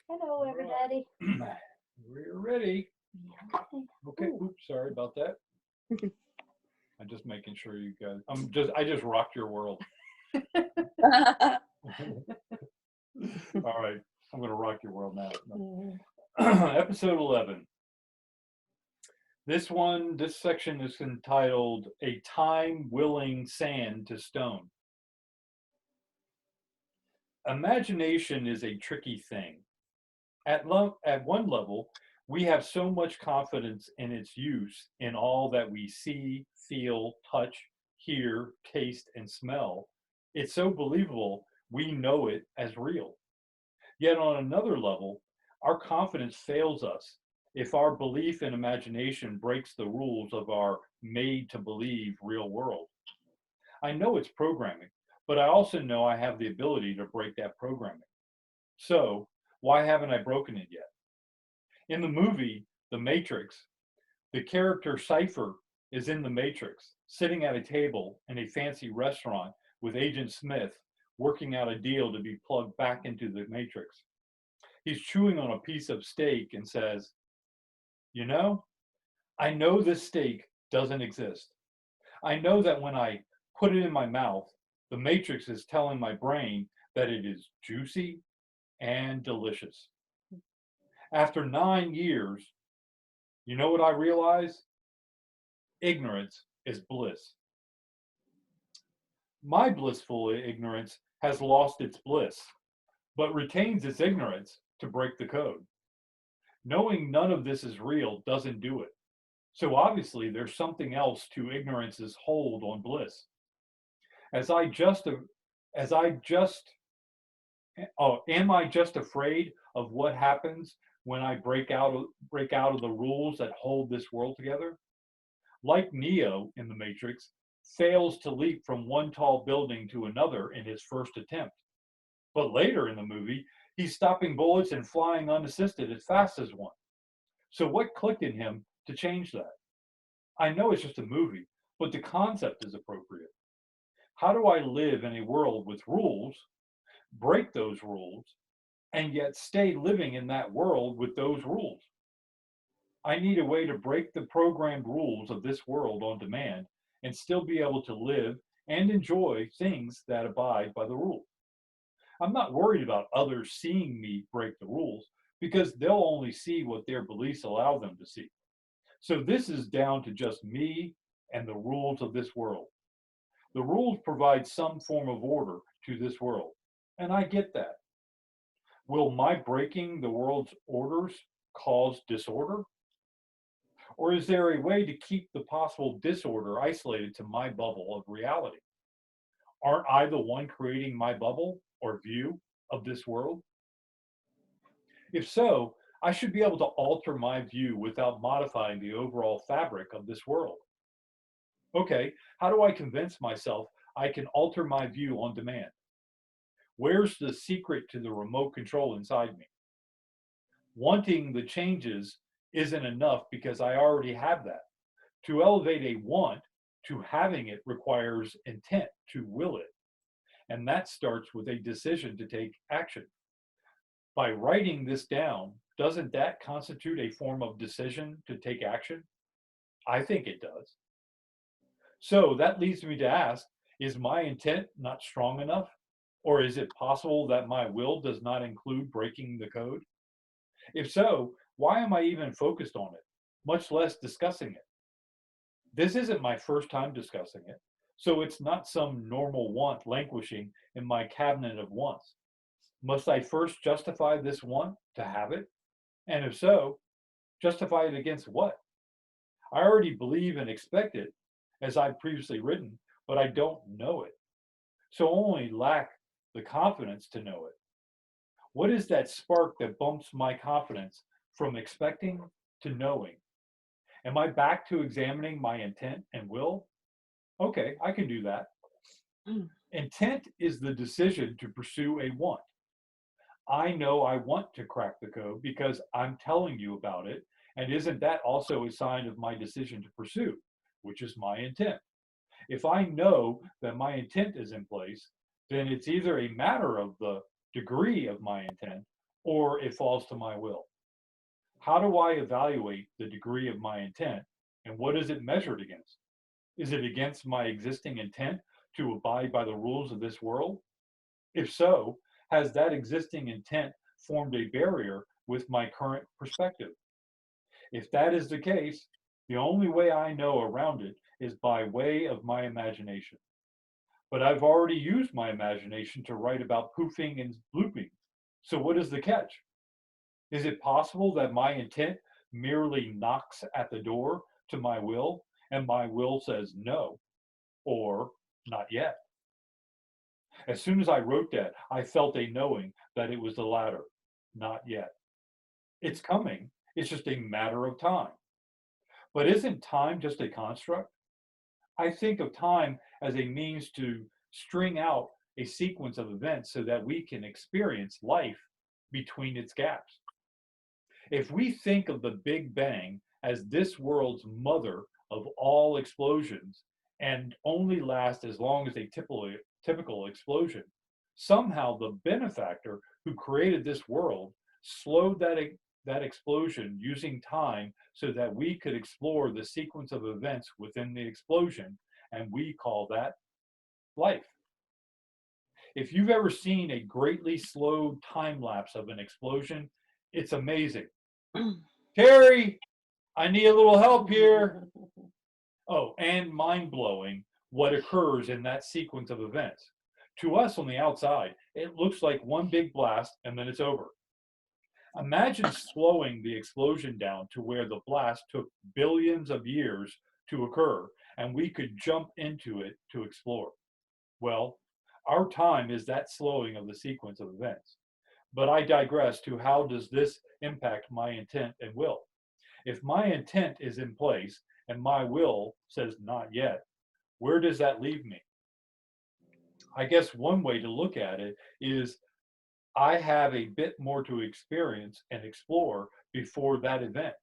Hello, All everybody. right. We're ready. Yeah. Okay. Ooh. Oops, sorry about that. I'm just making sure you guys. I just rocked your world. All right. I'm gonna rock your world now. Mm. Episode 11. This section is entitled "A Time Willing Sand to Stone." Imagination is a tricky thing. At one level, we have so much confidence in its use in all that we see, feel, touch, hear, taste, and smell. It's so believable we know it as real. Yet on another level, our confidence fails us if our belief in imagination breaks the rules of our made to believe real world. I know it's programming, but I also know I have the ability to break that programming. So, why haven't I broken it yet? In the movie The Matrix, the character Cypher is in the Matrix, sitting at a table in a fancy restaurant with Agent Smith, working out a deal to be plugged back into the Matrix. He's chewing on a piece of steak and says, "You know, I know this steak doesn't exist. I know that when I put it in my mouth, the Matrix is telling my brain that it is juicy and delicious. After 9 years, you know what I realize? Ignorance is bliss. My blissful ignorance has lost its bliss, but retains its ignorance to break the code. Knowing none of this is real doesn't do it. So obviously, there's something else to ignorance's hold on bliss. As I just, as I just, oh, am I just afraid of what happens when I break out of the rules that hold this world together? Like Neo in The Matrix, fails to leap from one tall building to another in his first attempt. But later in the movie, he's stopping bullets and flying unassisted as fast as one. So what clicked in him to change that? I know it's just a movie, but the concept is appropriate. How do I live in a world with rules, break those rules, and yet stay living in that world with those rules? I need a way to break the programmed rules of this world on demand and still be able to live and enjoy things that abide by the rules. I'm not worried about others seeing me break the rules because they'll only see what their beliefs allow them to see. So this is down to just me and the rules of this world. The rules provide some form of order to this world, and I get that. Will my breaking the world's orders cause disorder? Or is there a way to keep the possible disorder isolated to my bubble of reality? Aren't I the one creating my bubble or view of this world? If so, I should be able to alter my view without modifying the overall fabric of this world. Okay, how do I convince myself I can alter my view on demand? Where's the secret to the remote control inside me? Wanting the changes isn't enough because I already have that. To elevate a want to having it requires intent to will it. And that starts with a decision to take action. By writing this down, doesn't that constitute a form of decision to take action? I think it does. So that leads me to ask, is my intent not strong enough? Or is it possible that my will does not include breaking the code? If so, why am I even focused on it, much less discussing it? This isn't my first time discussing it, so it's not some normal want languishing in my cabinet of wants. Must I first justify this want to have it? And if so, justify it against what? I already believe and expect it, as I've previously written, but I don't know it. So only lack the confidence to know it. What is that spark that bumps my confidence from expecting to knowing? Am I back to examining my intent and will? Okay, I can do that. Mm. Intent is the decision to pursue a want. I know I want to crack the code because I'm telling you about it. And isn't that also a sign of my decision to pursue, which is my intent? If I know that my intent is in place, then it's either a matter of the degree of my intent or it falls to my will? How do I evaluate the degree of my intent, and what is it measured against? Is it against my existing intent to abide by the rules of this world? If so, has that existing intent formed a barrier with my current perspective? If that is the case, the only way I know around it is by way of my imagination. But I've already used my imagination to write about poofing and blooping. So what is the catch? Is it possible that my intent merely knocks at the door to my will and my will says no or not yet? As soon as I wrote that, I felt a knowing that it was the latter, not yet. It's coming. It's just a matter of time. But isn't time just a construct? I think of time as a means to string out a sequence of events so that we can experience life between its gaps. If we think of the Big Bang as this world's mother of all explosions and only last as long as a typical explosion, somehow the benefactor who created this world slowed that explosion using time so that we could explore the sequence of events within the explosion, and we call that life. If you've ever seen a greatly slowed time lapse of an explosion, it's amazing. Terry, I need a little help here. Oh, and mind blowing what occurs in that sequence of events. To us on the outside, it looks like one big blast and then it's over. Imagine slowing the explosion down to where the blast took billions of years to occur and we could jump into it to explore. Well, our time is that slowing of the sequence of events. But I digress to how does this impact my intent and will? If my intent is in place and my will says not yet, where does that leave me? I guess one way to look at it is I have a bit more to experience and explore before that event.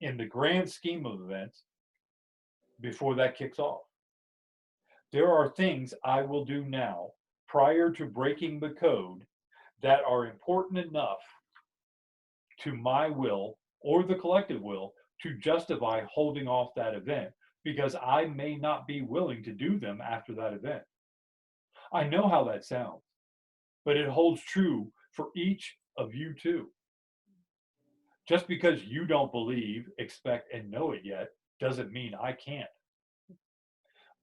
In the grand scheme of events, before that kicks off, there are things I will do now prior to breaking the code that are important enough to my will or the collective will to justify holding off that event because I may not be willing to do them after that event. I know how that sounds, but it holds true for each of you too. Just because you don't believe, expect, and know it yet doesn't mean I can't.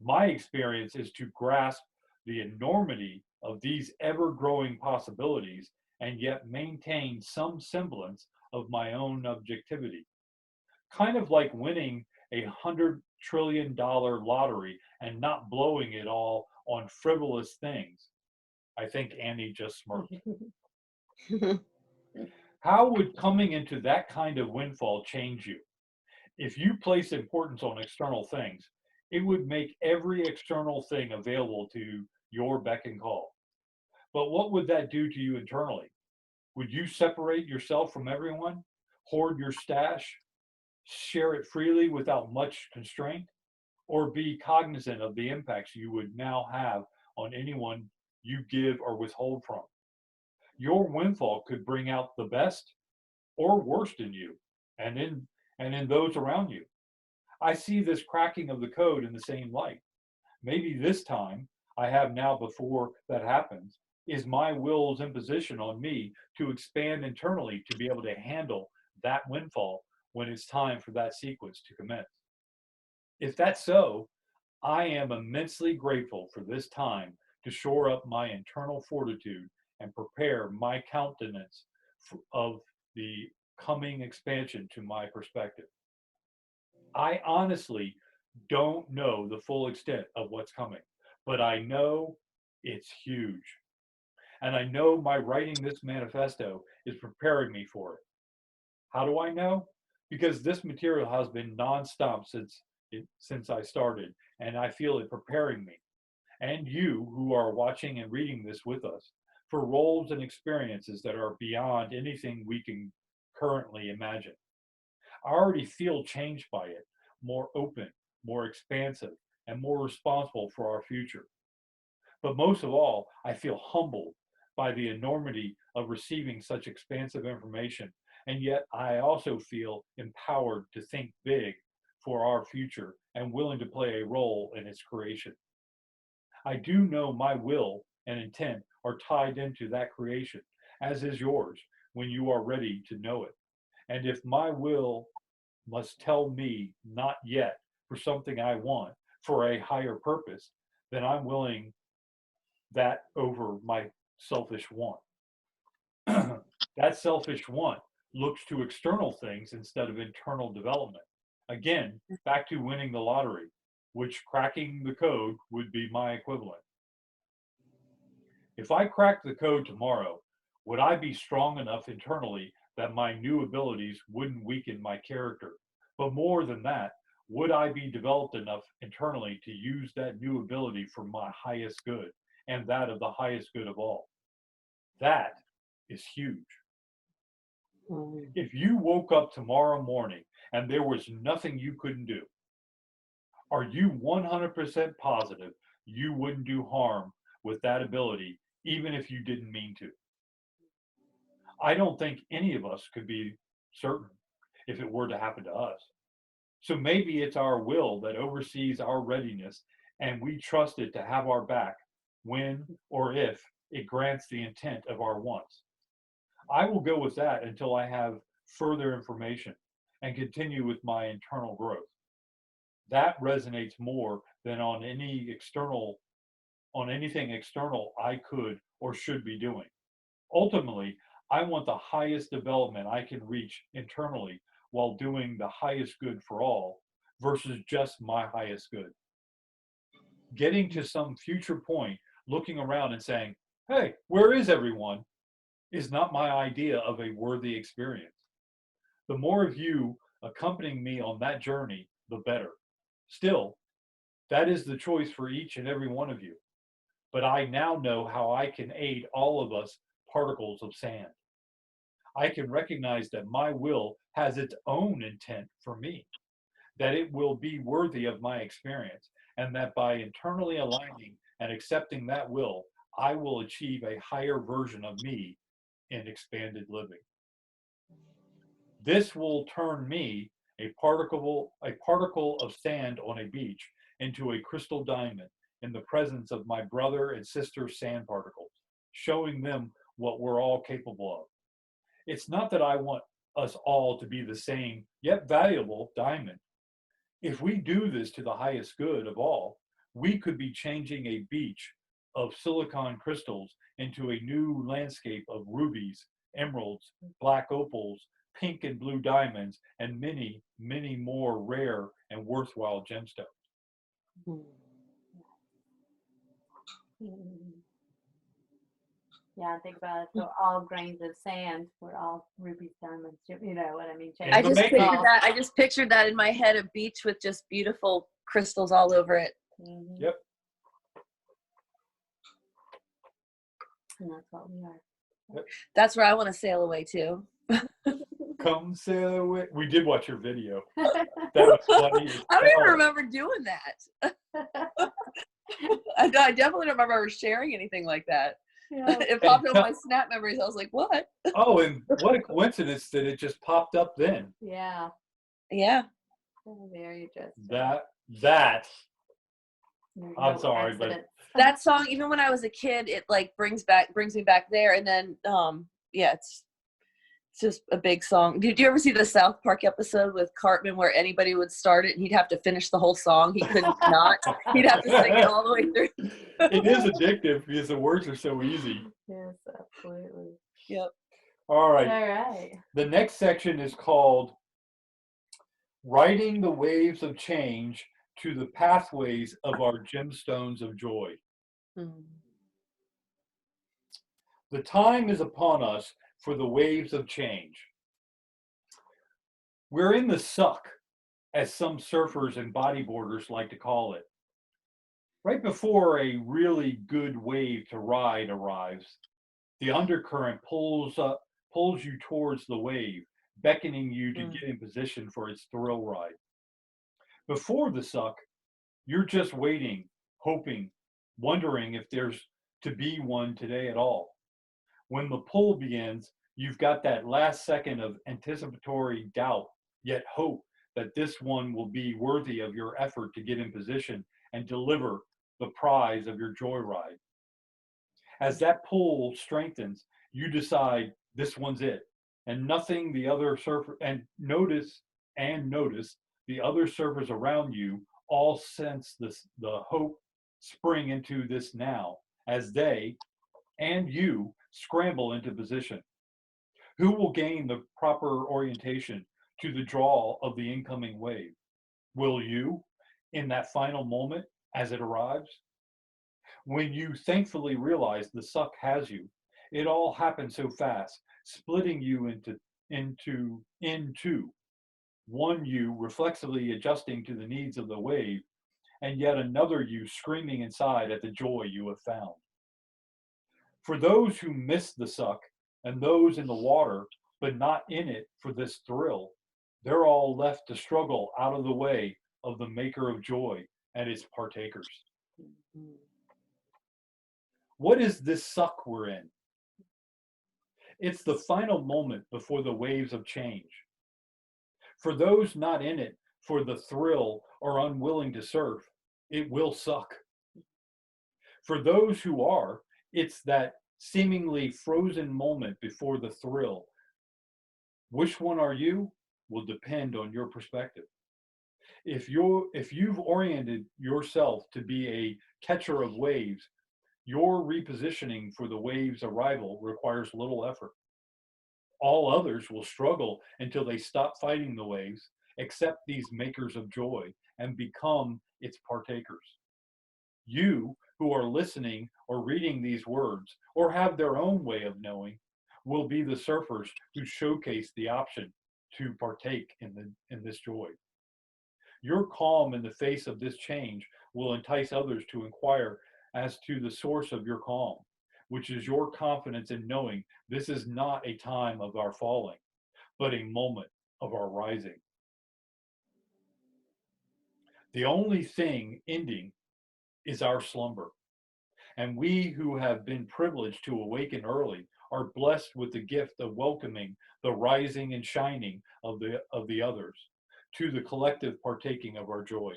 My experience is to grasp the enormity of these ever growing possibilities and yet maintain some semblance of my own objectivity. Kind of like winning $100 trillion lottery and not blowing it all on frivolous things. I think Annie just smirked. How would coming into that kind of windfall change you? If you place importance on external things, it would make every external thing available to your beck and call. But what would that do to you internally? Would you separate yourself from everyone, hoard your stash, share it freely without much constraint, or be cognizant of the impacts you would now have on anyone you give or withhold from? Your windfall could bring out the best or worst in you and in those around you. I see this cracking of the code in the same light. Maybe this time I have now before that happens is my will's imposition on me to expand internally to be able to handle that windfall when it's time for that sequence to commence. If that's so, I am immensely grateful for this time to shore up my internal fortitude and prepare my countenance of the coming expansion to my perspective. I honestly don't know the full extent of what's coming, but I know it's huge. And I know my writing this manifesto is preparing me for it. How do I know? Because this material has been nonstop since I started, and I feel it preparing me and you who are watching and reading this with us for roles and experiences that are beyond anything we can currently imagine. I already feel changed by it, more open, more expansive, and more responsible for our future. But most of all, I feel humbled by the enormity of receiving such expansive information, and yet I also feel empowered to think big for our future and willing to play a role in its creation. I do know my will and intent are tied into that creation, as is yours when you are ready to know it. And if my will must tell me not yet for something I want for a higher purpose, then I'm willing that over my selfish want. That selfish want looks to external things instead of internal development. Again, back to winning the lottery, which cracking the code would be my equivalent. If I cracked the code tomorrow, would I be strong enough internally that my new abilities wouldn't weaken my character? But more than that, would I be developed enough internally to use that new ability for my highest good and that of the highest good of all? That is huge. If you woke up tomorrow morning and there was nothing you couldn't do, are you 100% positive you wouldn't do harm with that ability, even if you didn't mean to? I don't think any of us could be certain if it were to happen to us. So maybe it's our will that oversees our readiness, and we trust it to have our back when or if it grants the intent of our wants. I will go with that until I have further information and continue with my internal growth. That resonates more than on anything external I could or should be doing. Ultimately, I want the highest development I can reach internally while doing the highest good for all versus just my highest good. Getting to some future point, looking around and saying, hey, where is everyone? Is not my idea of a worthy experience. The more of you accompanying me on that journey, the better. Still, that is the choice for each and every one of you. But I now know how I can aid all of us particles of sand. I can recognize that my will has its own intent for me, that it will be worthy of my experience, and that by internally aligning and accepting that will, I will achieve a higher version of me in expanded living. This will turn me, a particle of sand on a beach, into a crystal diamond in the presence of my brother and sister sand particles, showing them what we're all capable of. It's not that I want us all to be the same, yet valuable diamond. If we do this to the highest good of all, we could be changing a beach of silicon crystals into a new landscape of rubies, emeralds, black opals, pink and blue diamonds, and many, many more rare and worthwhile gemstones. Yeah, think about it. So all grains of sand were all rubies, diamonds. You know what I mean? I just pictured that in my head, a beach with just beautiful crystals all over it. Mm-hmm. Yep. And that's what we are. Yep. That's where I want to sail away to. Come sail away. We did watch your video. That was funny. I don't even remember doing that. I definitely don't remember sharing anything like that. Yeah. It popped up my Snap memories. I was like, what? Oh, and what a coincidence that it just popped up then. Yeah. Yeah. Very just. That. I'm sorry, accidents. But that song, even when I was a kid, it like brings me back there. And then, yeah, it's just a big song. Did you ever see the South Park episode with Cartman where anybody would start it and he'd have to finish the whole song? He couldn't not. He'd have to sing it all the way through. It is addictive because the words are so easy. Yes, absolutely. Yep. All right. All right. The next section is called Riding the Waves of Change to the Pathways of Our Gemstones of Joy. The time is upon us for the waves of change. We're in the suck, as some surfers and bodyboarders like to call it. Right before a really good wave to ride arrives, the undercurrent pulls you towards the wave, beckoning you to get in position for its thrill ride. Before the suck, you're just waiting, hoping, wondering if there's to be one today at all. When the pull begins, you've got that last second of anticipatory doubt, yet hope that this one will be worthy of your effort to get in position and deliver the prize of your joyride. As that pull strengthens, you decide this one's it, and nothing the other surfer notice the other surfers around you all sense the hope spring into this now as they and you scramble into position. Who will gain the proper orientation to the draw of the incoming wave? Will you, in that final moment as it arrives? When you thankfully realize the suck has you, it all happened so fast, splitting you into one you reflexively adjusting to the needs of the wave, and yet another you screaming inside at the joy you have found. For those who miss the suck and those in the water, but not in it for this thrill, they're all left to struggle out of the way of the maker of joy and its partakers. What is this suck we're in? It's the final moment before the waves of change. For those not in it for the thrill or unwilling to surf, it will suck. For those who are, it's that seemingly frozen moment before the thrill. Which one are you will depend on your perspective. If you've oriented yourself to be a catcher of waves, your repositioning for the wave's arrival requires little effort. All others will struggle until they stop fighting the waves, accept these makers of joy, and become its partakers. You who are listening or reading these words, or have their own way of knowing, will be the surfers who showcase the option to partake in this joy. Your calm in the face of this change will entice others to inquire as to the source of your calm, which is your confidence in knowing this is not a time of our falling, but a moment of our rising. The only thing ending is our slumber, and we who have been privileged to awaken early are blessed with the gift of welcoming the rising and shining of the others to the collective partaking of our joy.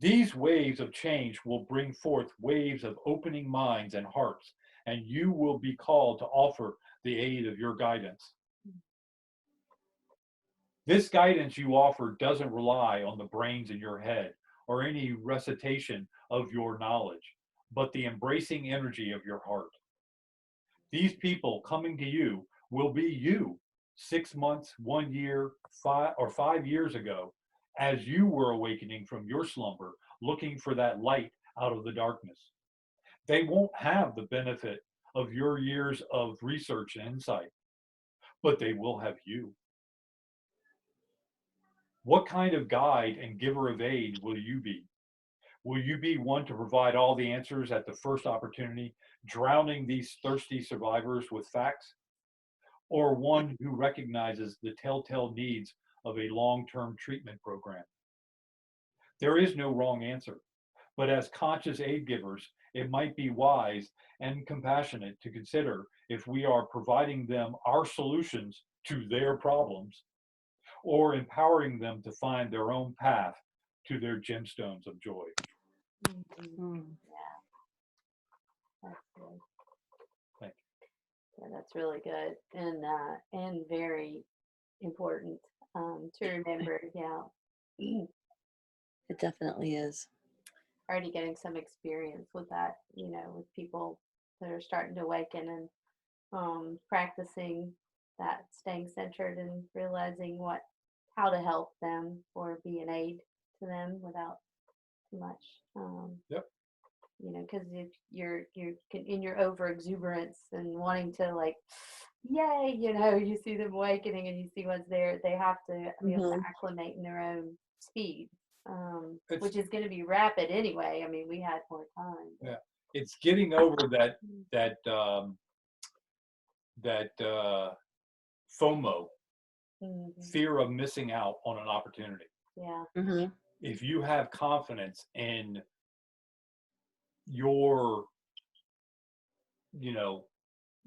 These waves of change will bring forth waves of opening minds and hearts, and you will be called to offer the aid of your guidance. This guidance you offer doesn't rely on the brains in your head or any recitation of your knowledge, but the embracing energy of your heart. These people coming to you will be you 6 months, 1 year, 5 years ago, as you were awakening from your slumber, looking for that light out of the darkness. They won't have the benefit of your years of research and insight, but they will have you. What kind of guide and giver of aid will you be? Will you be one to provide all the answers at the first opportunity, drowning these thirsty survivors with facts? Or one who recognizes the telltale needs of a long-term treatment program? There is no wrong answer, but as conscious aid givers, it might be wise and compassionate to consider if we are providing them our solutions to their problems or empowering them to find their own path to their gemstones of joy. Yeah, that's good. Thank Yeah, that's really good and very important to remember. Yeah, It definitely is. already getting some experience with that. With people that are starting to awaken and practicing that, staying centered and realizing how to help them or be an aid to them without too much. Yep. Because if you're in your over exuberance and wanting to like, yay, you see them awakening and you see what's there, they have to be able to acclimate in their own speed, which is going to be rapid anyway. I mean, we had more time. Yeah, it's getting over that FOMO, fear of missing out on an opportunity. Yeah. If you have confidence in your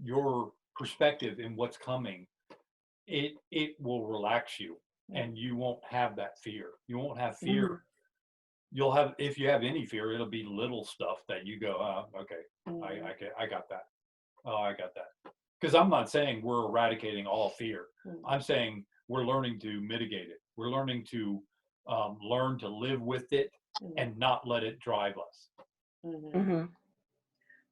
your perspective in what's coming, it will relax you, and you won't have that fear. You won't have fear. Mhm. You'll have, if you have any fear, it'll be little stuff that you go, oh, okay, I got that. Oh, I got that. Because I'm not saying we're eradicating all fear. I'm saying we're learning to mitigate it. We're learning to learn to live with it and not let it drive us. Mhm.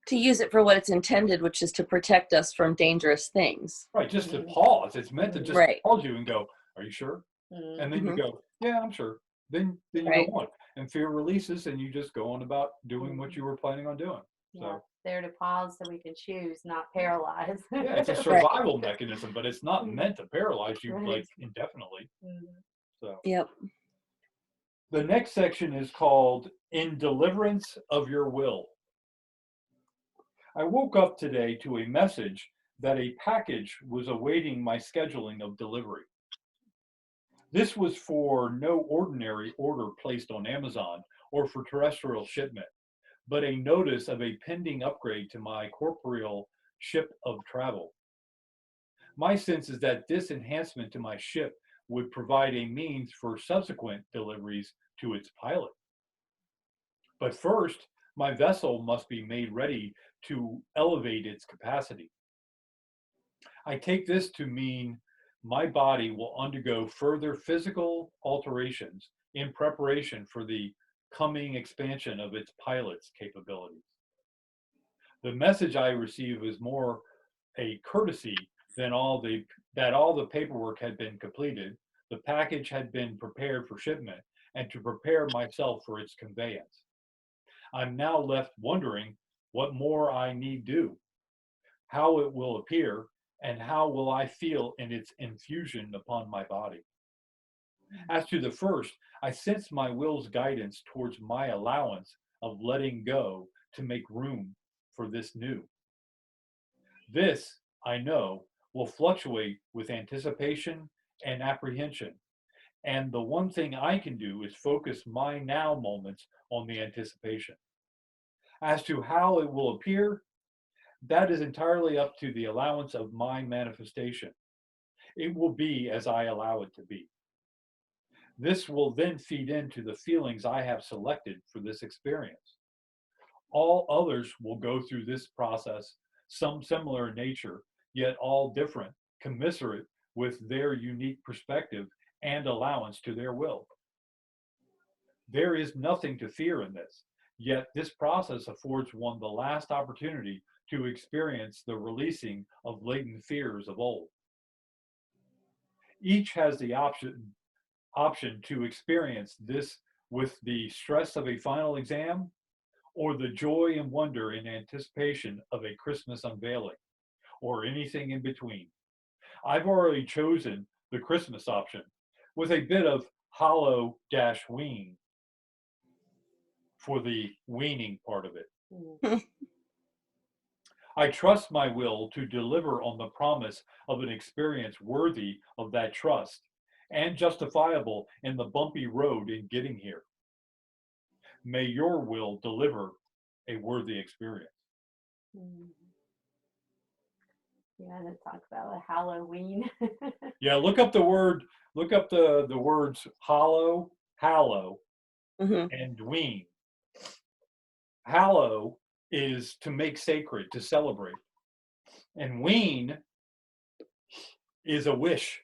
To use it for what it's intended, which is to protect us from dangerous things. Right, just to pause. It's meant to just Right. pause you and go, are you sure? And then you go, yeah, I'm sure. Then you go on. And fear releases, and you just go on about doing what you were planning on doing. So there to pause so we can choose, not paralyze. yeah, it's a survival mechanism, but it's not meant to paralyze you like indefinitely. So Yep. the next section is called In Deliverance of Your Will. I woke up today to a message that a package was awaiting my scheduling of delivery. This was for no ordinary order placed on Amazon or for terrestrial shipment, but a notice of a pending upgrade to my corporeal ship of travel. My sense is that this enhancement to my ship would provide a means for subsequent deliveries to its pilot. But first, my vessel must be made ready to elevate its capacity. I take this to mean my body will undergo further physical alterations in preparation for the coming expansion of its pilot's capabilities. The message I receive is more a courtesy than that all the paperwork had been completed, the package had been prepared for shipment, and to prepare myself for its conveyance. I'm now left wondering what more I need do, how it will appear, and how will I feel in its infusion upon my body. As to the first, I sense my will's guidance towards my allowance of letting go to make room for this new. This, I know, will fluctuate with anticipation and apprehension. And the one thing I can do is focus my now moments on the anticipation. As to how it will appear, that is entirely up to the allowance of my manifestation. It will be as I allow it to be. This will then feed into the feelings I have selected for this experience. All others will go through this process, some similar in nature, yet all different, commiserate with their unique perspective and allowance to their will. There is nothing to fear in this, yet this process affords one the last opportunity to experience the releasing of latent fears of old. Each has the option to experience this with the stress of a final exam or the joy and wonder in anticipation of a Christmas unveiling, or anything in between. I've already chosen the Christmas option with a bit of hollow-wean for the weaning part of it. I trust my will to deliver on the promise of an experience worthy of that trust and justifiable in the bumpy road in getting here. May your will deliver a worthy experience. Yeah, to talk about Halloween. Yeah, look up the words hallow, and wean. Hallow is to make sacred, to celebrate. And wean is a wish.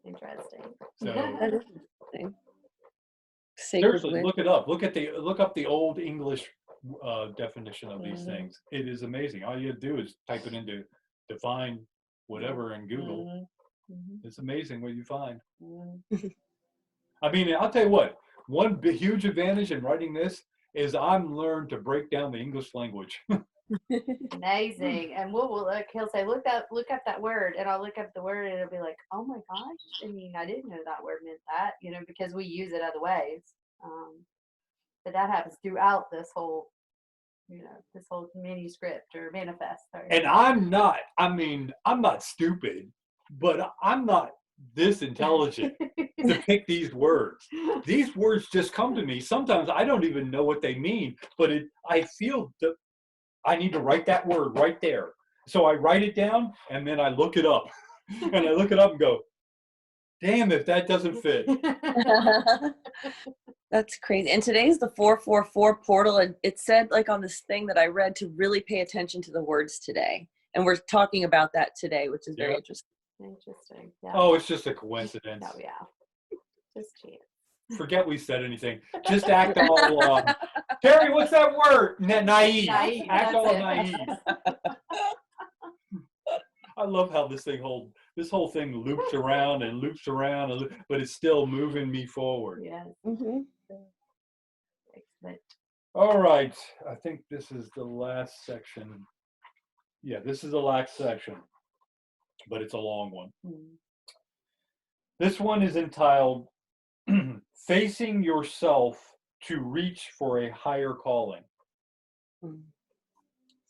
Interesting. So That is interesting. seriously, look it up. Look up the old English definition of these things. It is amazing. All you have to do is type it into define whatever in Google. It's amazing what you find. I mean, I'll tell you what, one huge advantage in writing this is I've learned to break down the English language. Amazing. And we'll look, he'll say, look up that word, and I'll look up the word, and it'll be like, oh my gosh, I mean, I didn't know that word meant that, because we use it other ways. But that happens throughout this whole manuscript or manifest. And I'm not stupid, but I'm not this intelligent to pick these words. These words just come to me. Sometimes I don't even know what they mean, but I feel I need to write that word right there. So I write it down and then I look it up. And I look it up and go, damn if that doesn't fit. That's crazy. And today's the 444 portal, and it said like on this thing that I read to really pay attention to the words today. And we're talking about that today, which is very interesting. Interesting. Yeah. Oh, it's just a coincidence. Oh, yeah. Just chance. Forget we said anything. Just act all, Terry, what's that word? Naive. Act all naive. I love how this whole thing loops around, but it's still moving me forward. Yes. Excellent. All right. I think this is the last section. Yeah, this is the last section, but it's a long one. This one is entitled Facing Yourself to Reach for a Higher Calling.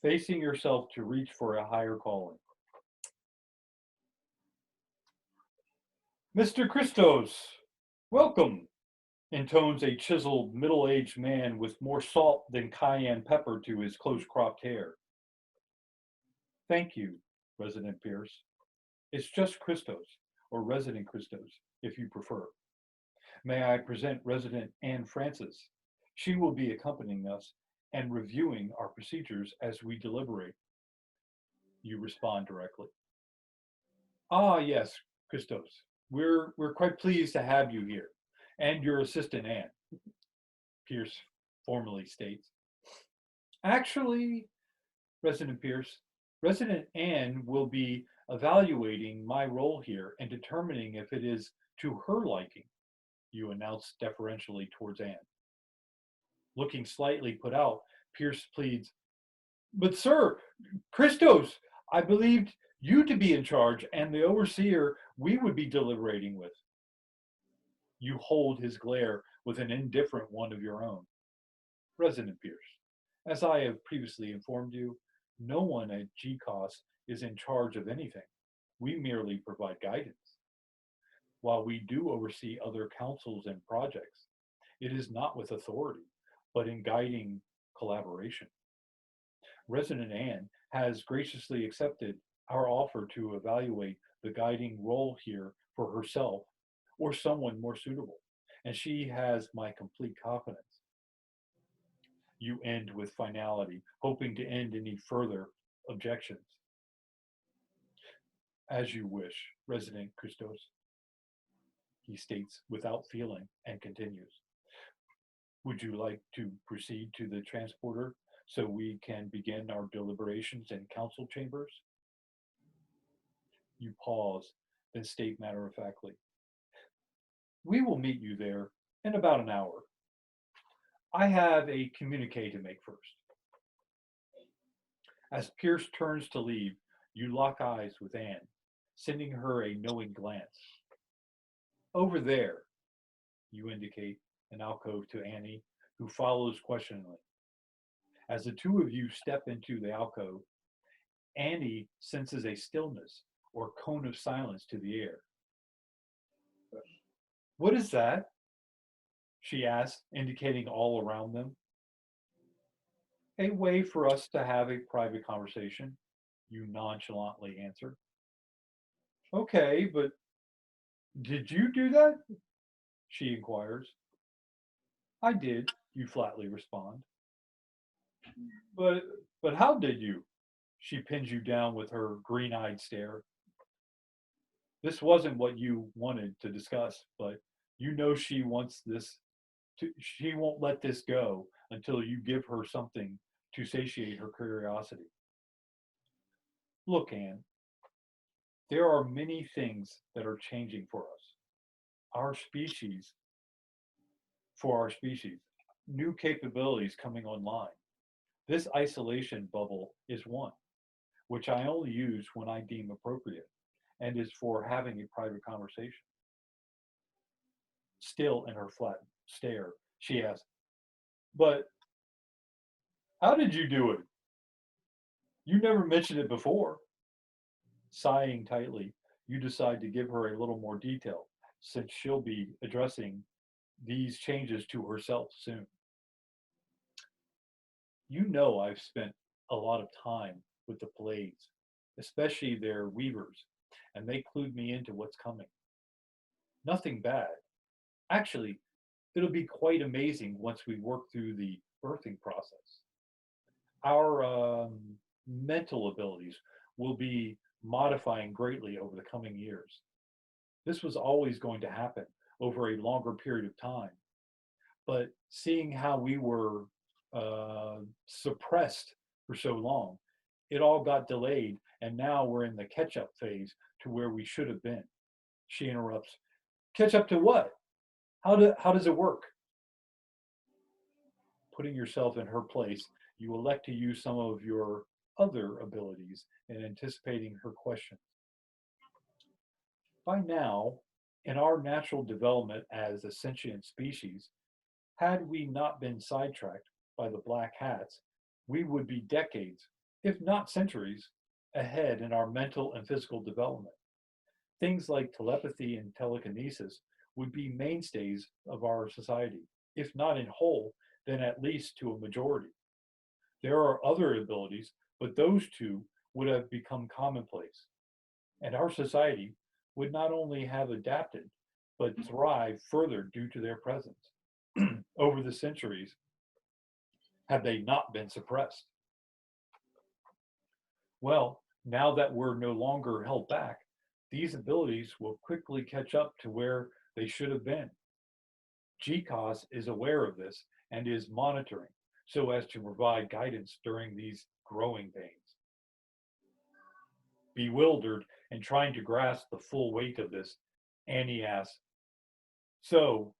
Facing yourself to reach for a higher calling. Mr. Christos, welcome, intones a chiseled, middle-aged man with more salt than cayenne pepper to his close-cropped hair. Thank you, Resident Pierce. It's just Christos, or Resident Christos, if you prefer. May I present Resident Anne Francis? She will be accompanying us and reviewing our procedures as we deliberate. You respond directly. Ah, yes, Christos. We're quite pleased to have you here, and your assistant Anne, Pierce formally states. Actually, Resident Pierce, Resident Anne will be evaluating my role here and determining if it is to her liking, you announce deferentially towards Anne. Looking slightly put out, Pierce pleads, but sir, Christos, I believed you to be in charge and the overseer we would be deliberating with. You hold his glare with an indifferent one of your own. Resident Pierce, as I have previously informed you, no one at GCOS is in charge of anything. We merely provide guidance. While we do oversee other councils and projects, it is not with authority, but in guiding collaboration. Resident Anne has graciously accepted our offer to evaluate the guiding role here for herself or someone more suitable, and she has my complete confidence. You end with finality, hoping to end any further objections. As you wish, Resident Christos, he states without feeling and continues. Would you like to proceed to the transporter so we can begin our deliberations in council chambers? You pause, then state matter-of-factly. We will meet you there in about an hour. I have a communique to make first. As Pierce turns to leave, you lock eyes with Anne, sending her a knowing glance. Over there, you indicate an alcove to Annie, who follows questioningly. As the two of you step into the alcove, Annie senses a stillness or cone of silence to the air. What is that? She asks, indicating all around them. A way for us to have a private conversation, you nonchalantly answer. Okay, but did you do that? She inquires. I did, you flatly respond. But how did you? She pins you down with her green-eyed stare. This wasn't what you wanted to discuss, but you know she wants this. She won't let this go until you give her something to satiate her curiosity. Look, Anne, there are many things that are changing for us. For our species, new capabilities coming online. This isolation bubble is one, which I only use when I deem appropriate, and is for having a private conversation. Still in her flat stare, she asks, but how did you do it? You never mentioned it before. Sighing tightly, you decide to give her a little more detail, since she'll be addressing these changes to herself soon. You know I've spent a lot of time with the blades, especially their weavers, and they clued me into what's coming. Nothing bad. Actually, it'll be quite amazing once we work through the birthing process. Our mental abilities will be modifying greatly over the coming years. This was always going to happen over a longer period of time. But seeing how we were suppressed for so long, it all got delayed, and now we're in the catch up phase to where we should have been. She interrupts. Catch up to what? How does it work? Putting yourself in her place, you elect to use some of your other abilities in anticipating her question. By now, in our natural development as a sentient species, had we not been sidetracked by the black hats, we would be decades, if not centuries, ahead in our mental and physical development. Things like telepathy and telekinesis would be mainstays of our society, if not in whole, then at least to a majority. There are other abilities, but those two would have become commonplace. And our society would not only have adapted, but thrive further due to their presence. Over the centuries, have they not been suppressed? Well, now that we're no longer held back, these abilities will quickly catch up to where they should have been. GCOS is aware of this and is monitoring so as to provide guidance during these growing pains. Bewildered and trying to grasp the full weight of this, Annie asks, so,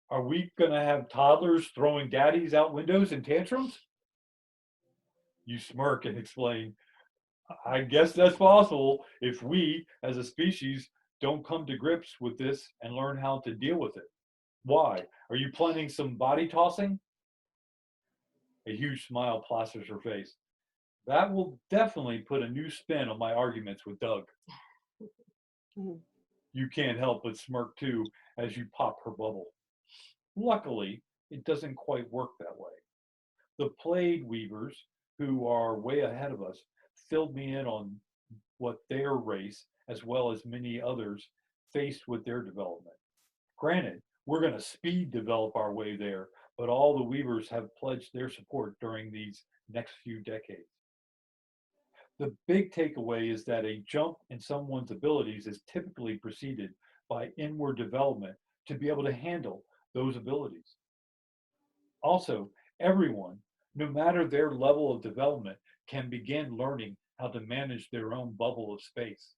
are we going to have toddlers throwing daddies out windows in tantrums? You smirk and explain, I guess that's possible if we, as a species, don't come to grips with this and learn how to deal with it. Why? Are you planning some body tossing? A huge smile plasters her face. That will definitely put a new spin on my arguments with Doug. You can't help but smirk too as you pop her bubble. Luckily, it doesn't quite work that way. The plaid weavers, who are way ahead of us, filled me in on what their race, as well as many others, faced with their development. Granted, we're going to speed develop our way there, but all the weavers have pledged their support during these next few decades. The big takeaway is that a jump in someone's abilities is typically preceded by inward development to be able to handle those abilities. Also, everyone, no matter their level of development, can begin learning how to manage their own bubble of space.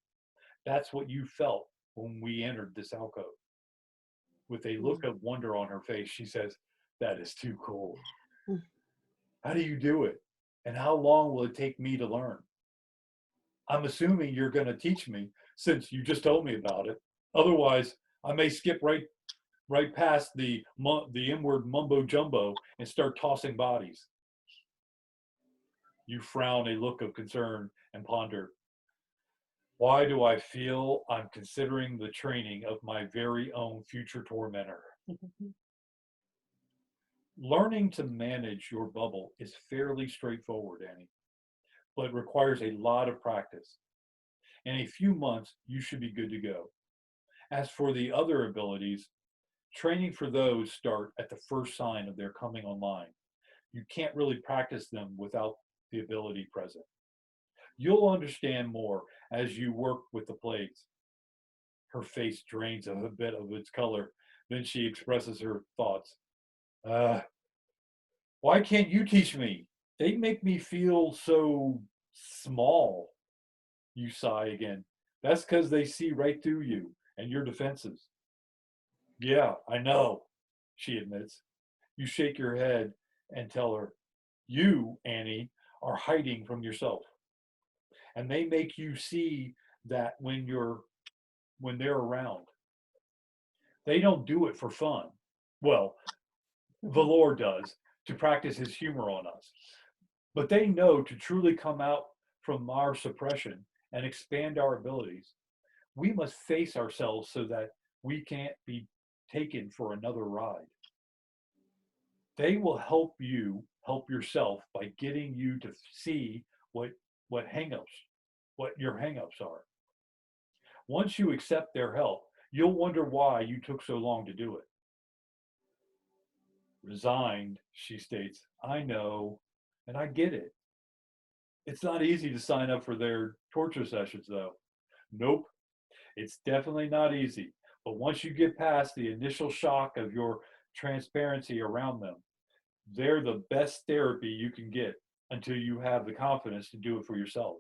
That's what you felt when we entered this alcove. With a look of wonder on her face, she says, that is too cool. How do you do it? And how long will it take me to learn? I'm assuming you're going to teach me since you just told me about it. Otherwise, I may skip right past the inward mumbo jumbo and start tossing bodies. You frown a look of concern and ponder. Why do I feel I'm considering the training of my very own future tormentor? Learning to manage your bubble is fairly straightforward, Annie, but requires a lot of practice. In a few months, you should be good to go. As for the other abilities, training for those start at the first sign of their coming online. You can't really practice them without the ability present. You'll understand more as you work with the plates. Her face drains a bit of its color. Then she expresses her thoughts. Why can't you teach me? They make me feel so small. You sigh again. That's because they see right through you and your defenses. Yeah, I know, she admits. You shake your head and tell her, you, Annie, are hiding from yourself. And they make you see that when they're around. They don't do it for fun. Well, Valor does to practice his humor on us. But they know to truly come out from our suppression and expand our abilities, we must face ourselves so that we can't be taken for another ride. They will help help yourself by getting you to see what your hangups are. Once you accept their help, you'll wonder why you took so long to do it. Resigned, she states, I know, and I get it. It's not easy to sign up for their torture sessions, though. Nope, it's definitely not easy. But once you get past the initial shock of your transparency around them, they're the best therapy you can get until you have the confidence to do it for yourself.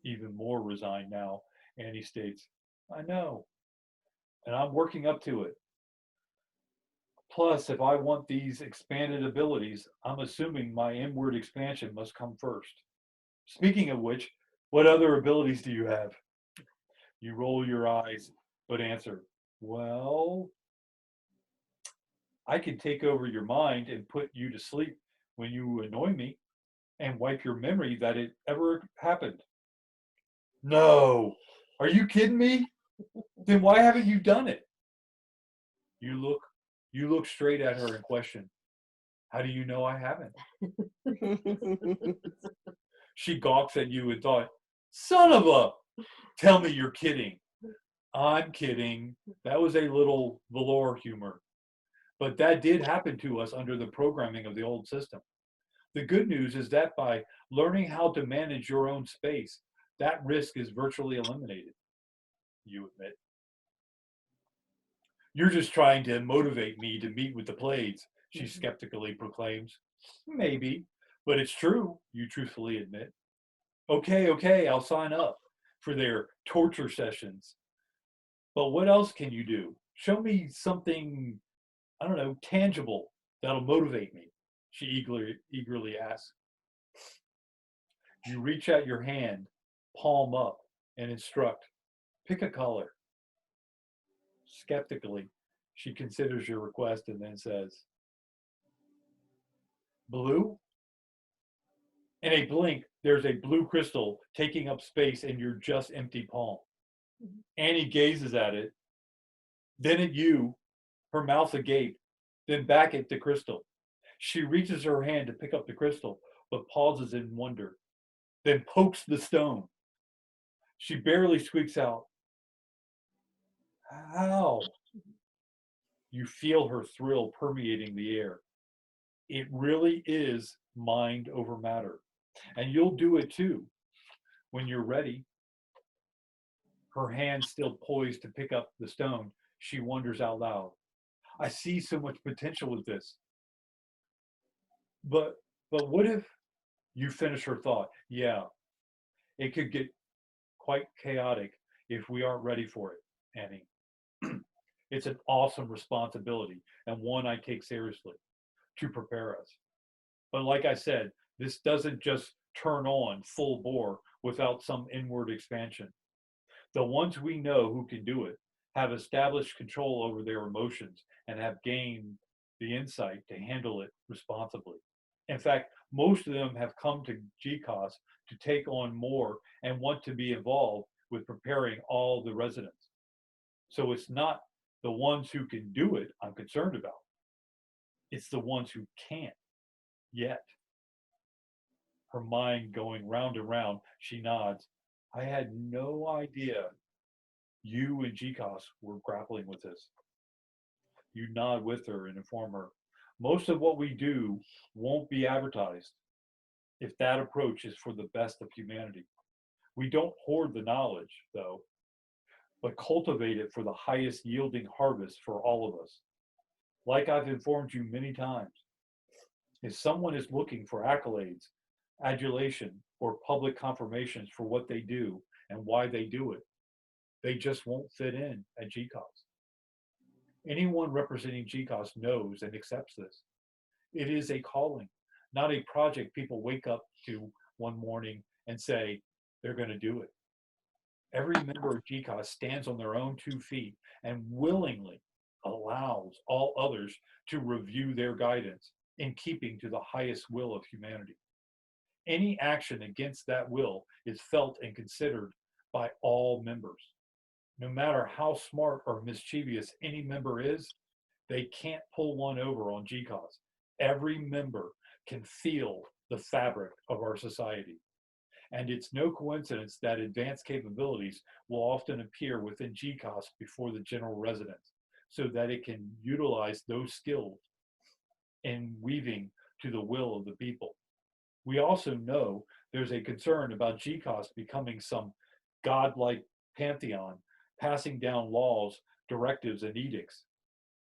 Even more resigned now, Annie states, I know, and I'm working up to it. Plus, if I want these expanded abilities, I'm assuming my inward expansion must come first. Speaking of which, what other abilities do you have? You roll your eyes, but answer, well, I can take over your mind and put you to sleep when you annoy me and wipe your memory that it ever happened. No, are you kidding me? Then why haven't you done it? You look straight at her and question, how do you know I haven't? She gawks at you and thought, son of a, tell me you're kidding. I'm kidding. That was a little velour humor. But that did happen to us under the programming of the old system. The good news is that by learning how to manage your own space, that risk is virtually eliminated, you admit. You're just trying to motivate me to meet with the Blades, she skeptically proclaims. Maybe, but it's true, you truthfully admit. Okay, I'll sign up for their torture sessions. But what else can you do? Show me something, I don't know, tangible that'll motivate me, she eagerly asks. You reach out your hand, palm up, and instruct, pick a color. Skeptically, she considers your request and then says, blue? In a blink, there's a blue crystal taking up space in your just empty palm. Annie gazes at it, then at you, her mouth agape, then back at the crystal. She reaches her hand to pick up the crystal, but pauses in wonder, then pokes the stone. She barely squeaks out, how? You feel her thrill permeating the air. It really is mind over matter. And you'll do it too when you're ready. Her hand still poised to pick up the stone, she wonders out loud. I see so much potential with this. But what if you finish her thought? Yeah, it could get quite chaotic if we aren't ready for it, Annie. It's an awesome responsibility and one I take seriously to prepare us. But like I said, this doesn't just turn on full bore without some inward expansion. The ones we know who can do it have established control over their emotions and have gained the insight to handle it responsibly. In fact, most of them have come to GCOS to take on more and want to be involved with preparing all the residents. So it's not the ones who can do it I'm concerned about. It's the ones who can't yet. Her mind going round and round, she nods. I had no idea you and GCOS were grappling with this. You nod with her and inform her. Most of what we do won't be advertised if that approach is for the best of humanity. We don't hoard the knowledge, though, but cultivate it for the highest yielding harvest for all of us. Like I've informed you many times, if someone is looking for accolades, adulation, or public confirmations for what they do and why they do it, they just won't fit in at GCOS. Anyone representing GCOS knows and accepts this. It is a calling, not a project people wake up to one morning and say they're going to do it. Every member of GCOS stands on their own 2 feet and willingly allows all others to review their guidance in keeping to the highest will of humanity. Any action against that will is felt and considered by all members. No matter how smart or mischievous any member is, they can't pull one over on GCOS. every member can feel the fabric of our society. And it's no coincidence that advanced capabilities will often appear within GCOS before the general residence, so that it can utilize those skills in weaving to the will of the people. We also know there's a concern about GCOS becoming some godlike pantheon, passing down laws, directives, and edicts.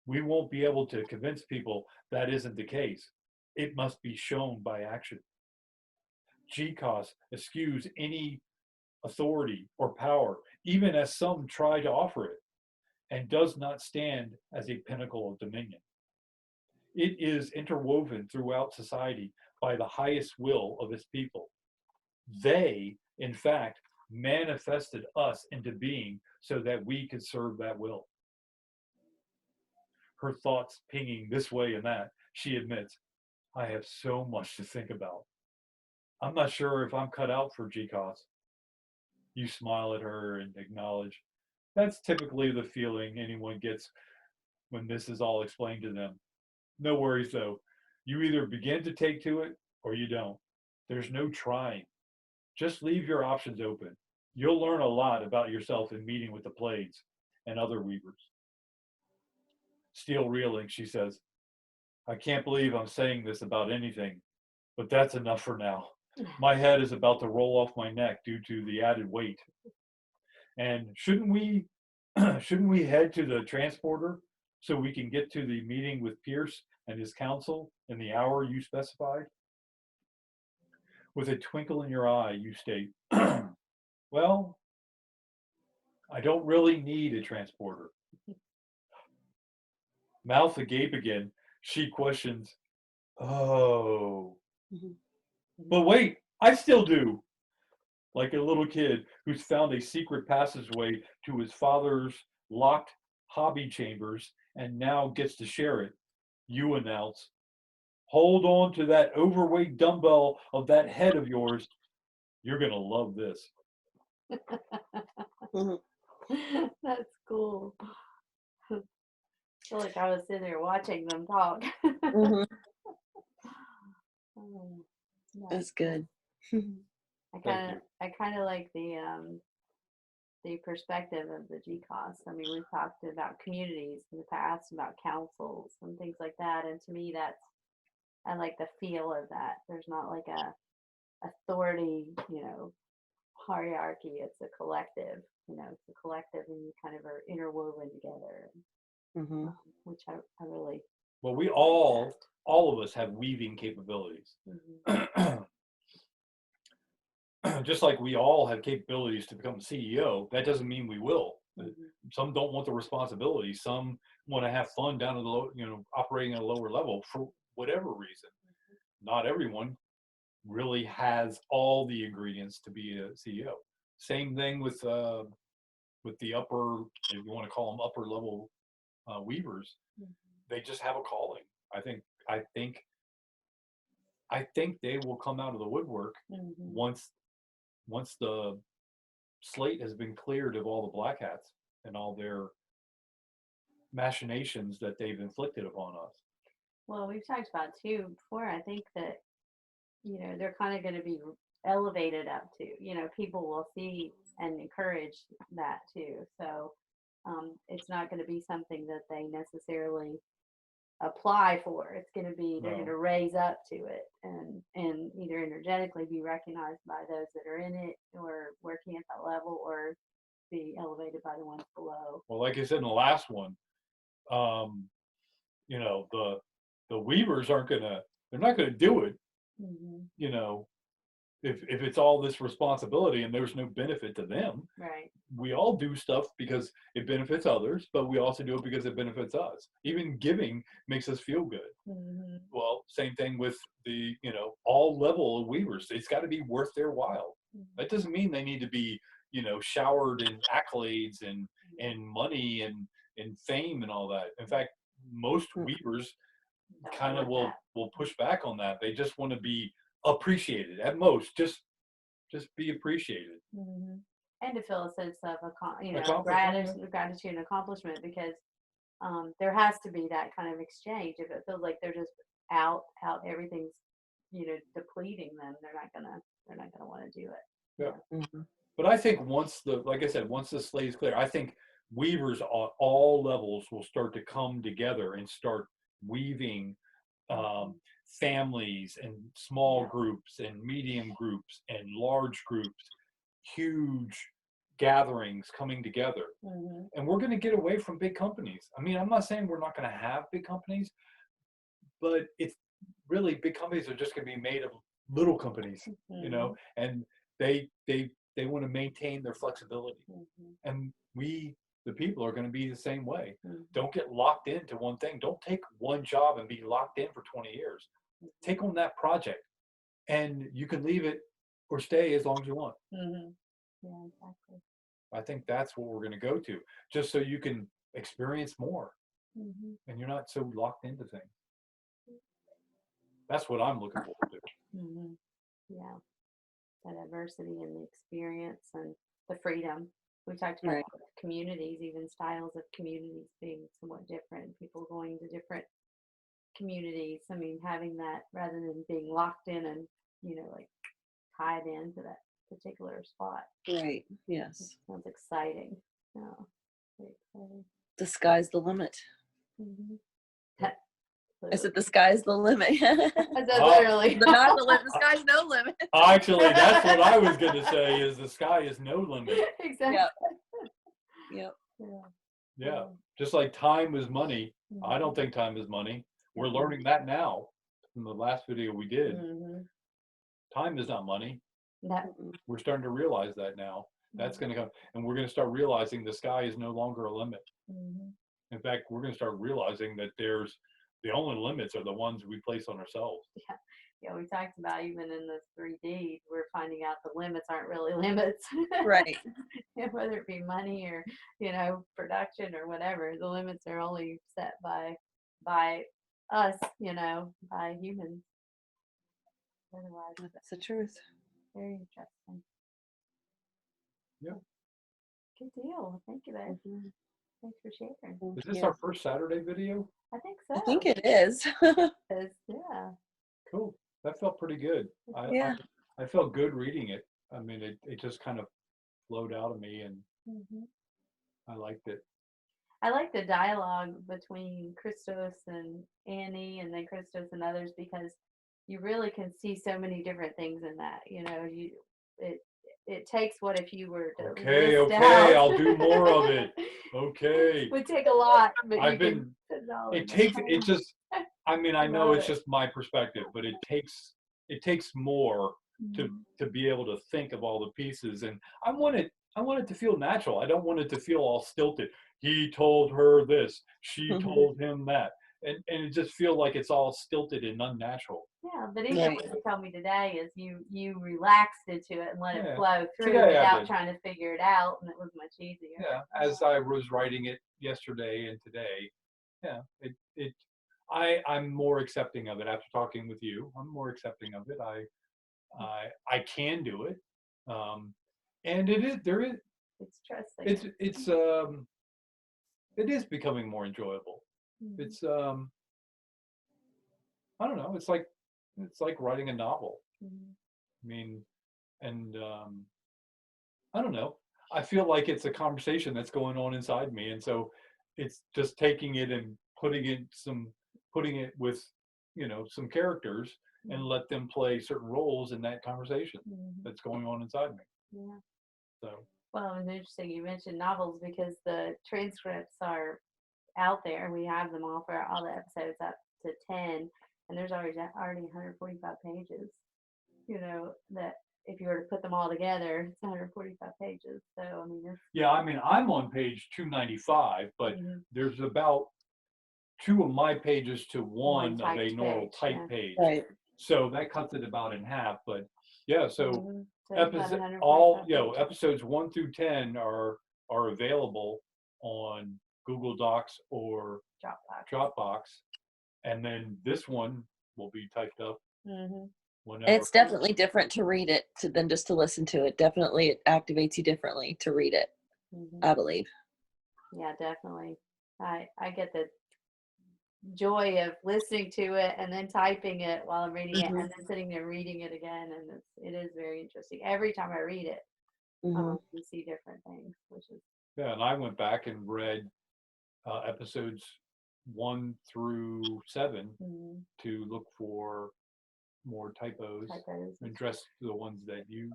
We won't be able to convince people that isn't the case. It must be shown by action. GCOS eschews any authority or power, even as some try to offer it, and does not stand as a pinnacle of dominion. It is interwoven throughout society by the highest will of its people. They, in fact, manifested us into being so that we could serve that will. Her thoughts pinging this way and that, she admits, I have so much to think about. I'm not sure if I'm cut out for GCOS. You smile at her and acknowledge. That's typically the feeling anyone gets when this is all explained to them. No worries though. You either begin to take to it or you don't. There's no trying. Just leave your options open. You'll learn a lot about yourself in meeting with the Plaids and other weavers. Still reeling, she says, I can't believe I'm saying this about anything, but that's enough for now. My head is about to roll off my neck due to the added weight. And shouldn't we head to the transporter so we can get to the meeting with Pierce and his council in the hour you specified? With a twinkle in your eye, you state, well, I don't really need a transporter. Mouth agape again, she questions, oh. But wait, I still do. Like a little kid who's found a secret passageway to his father's locked hobby chambers and now gets to share it, you announce, hold on to that overweight dumbbell of that head of yours. You're going to love this. That's cool. I feel like I was sitting there watching them talk. Oh, nice. That's good. I kind of like the perspective of the GCOS. I mean, we've talked about communities in the past, about councils and things like that, and to me, I like the feel of that. There's not like a authority, hierarchy. It's a collective. It's a collective, and you kind of are interwoven together, which I really. Well, we all of us have weaving capabilities. Just like we all have capabilities to become a CEO, that doesn't mean we will. Some don't want the responsibility. Some want to have fun down at the low, operating at a lower level for whatever reason. Not everyone really has all the ingredients to be a CEO. Same thing with the upper, if you want to call them upper level weavers. They just have a calling. I think they will come out of the woodwork once the slate has been cleared of all the black hats and all their machinations that they've inflicted upon us. Well, we've talked about too before. I think that they're kind of going to be elevated up to. People will see and encourage that too. So it's not going to be something that they necessarily apply for. It's going to be they're going to raise up to it and either energetically be recognized by those that are in it or working at that level, or be elevated by the ones below. Well, like I said in the last one, the weavers they're not gonna do it. If it's all this responsibility and there's no benefit to them. Right. We all do stuff because it benefits others, but we also do it because it benefits us. Even giving makes us feel good. Well, same thing with the, all level of weavers. It's got to be worth their while. That doesn't mean they need to be, showered in accolades and money and fame and all that. In fact, most weavers kind of will push back on that. They just want to be appreciated at most. Just be appreciated. And to feel a sense of gratitude and accomplishment, because there has to be that kind of exchange. If it feels like they're just out everything's, depleting them, they're not gonna want to do it. Yeah. Mm-hmm. But I think like I said, once the slate is clear, I think weavers at all levels will start to come together and start weaving families and small groups and medium groups and large groups, huge gatherings coming together. Mm-hmm. And we're going to get away from big companies. I mean, I'm not saying we're not going to have big companies, but it's really big companies are just going to be made of little companies, and they want to maintain their flexibility. And we, the people, are going to be the same way. Don't get locked into one thing. Don't take one job and be locked in for 20 years. Take on that project, and you can leave it or stay as long as you want. Yeah, exactly. I think that's what we're going to go to, just so you can experience more, and you're not so locked into things. That's what I'm looking forward to. Yeah, the diversity and the experience and the freedom. We talked about communities, even styles of communities being somewhat different, people going to different communities. I mean, having that rather than being locked in and, like tied into that particular spot. Right. Yes. It sounds exciting. Oh, very exciting. The sky's the limit. I said the Literally. sky's the limit. I said literally. Not the limit. The sky's no limit. Actually, that's what I was going to say, is the sky is no limit. Exactly. Yep. Yeah. Just like time is money. I don't think time is money. We're learning that now from the last video we did. Time is not money. We're starting to realize that now. That's going to come, and we're going to start realizing the sky is no longer a limit. In fact, we're going to start realizing that the only limits are the ones we place on ourselves. Yeah, we talked about even in the 3D, we're finding out the limits aren't really limits. Right. Whether it be money or, production or whatever, the limits are only set by us, by humans. Otherwise, that's the truth. Very interesting. Yeah. Good deal. Thank you, babe. Thanks for sharing. Is this our first Saturday video? I think so. I think it is. Yeah. Cool. That felt pretty good. Yeah. I felt good reading it. I mean, it just kind of flowed out of me, and I liked it. I like the dialogue between Christos and Annie, and then Christos and others, because you really can see so many different things in that. It takes what if you were to Okay, list out. I'll do more of it. Okay. It would take a lot, but I know it's just my perspective, but it takes more to be able to think of all the pieces, and I want it to feel natural. I don't want it to feel all stilted. He told her this, she told him that. And it just feel like it's all stilted and unnatural. Yeah, but even what you told me today is you relaxed into it and let it flow through without trying to figure it out, and it was much easier. Yeah, as I was writing it yesterday and today, I'm more accepting of it after talking with you. I'm more accepting of it. I can do it, and it's trusting. It is becoming more enjoyable. It's I don't know, it's like writing a novel. I mean, and I don't know, I feel like it's a conversation that's going on inside me, and so it's just taking it and putting it with some characters and let them play certain roles in that conversation that's going on inside me. So well, it's interesting you mentioned novels, because the transcripts are out there. We have them all for all the episodes up to 10, and there's already 145 pages. That if you were to put them all together, it's 145 pages. So I mean, I'm on page 295, but there's about 2 of my pages to one of a normal type page. Right. So that cuts it about in half. But so episodes 1 through 10 are available on Google Docs or Dropbox, and then this one will be typed up. Whenever. It's definitely different to read it than just to listen to it. Definitely, it activates you differently to read it. I believe. Yeah, definitely. I get that. joy of listening to it and then typing it while I'm reading it, Mm-hmm. and then sitting there reading it again, and it is very interesting. Every time I read it, Mm-hmm. you see different things, which is Yeah, and I went back and read episodes 1 through 7 to look for more typos and address the ones that you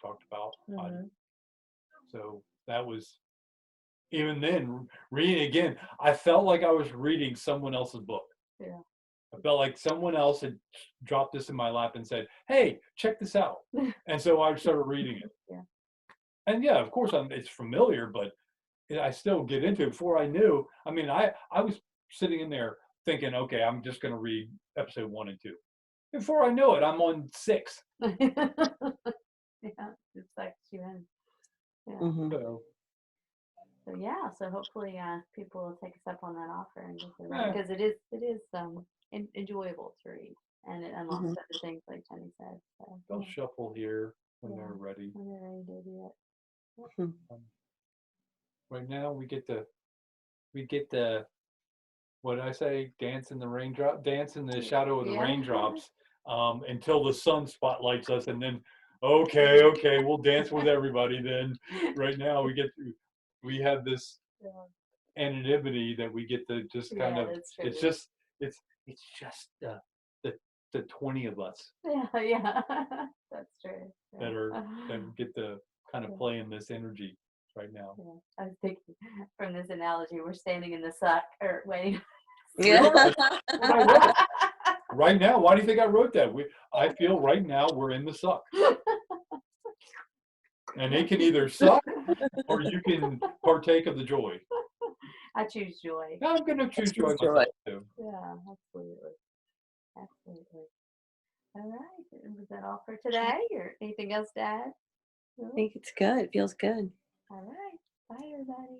talked about. So that was, even then, reading again, I felt like I was reading someone else's book. Yeah. I felt like someone else had dropped this in my lap and said, "Hey, check this out." And so I started reading it. Yeah. And yeah, of course, it's familiar, but I still get into it. Before I knew, I mean, I was sitting in there thinking, okay, I'm just going to read episode 1 and 2. Before I know it, I'm on 6. Yeah, it's like you in. Yeah. Mm-hmm. So yeah, so hopefully people will take us up on that offer and get the right, because it is enjoyable to read, and it unlocks other things like Jenny said. So they'll shuffle here when they're ready. When they're ready to do it. Mm-hmm. Right now we get the what did I say? Dance in the raindrop, dance in the shadow of the raindrops, until the sun spotlights us, and then okay, we'll dance with everybody. Then right now we have this anonymity that we get to just kind of. It's just the 20 of us. Yeah, that's true. That get to kind of play in this energy right now. Yeah. I was thinking from this analogy, we're standing in the suck or waiting. Yeah. Right now, why do you think I wrote that? I feel right now we're in the suck. And it can either suck or you can partake of the joy. I choose joy. I'm going to choose joy myself too. Yeah, absolutely. Absolutely. All right. Was that all for today, or anything else to add? I think it's good. It feels good. All right. Bye, everybody.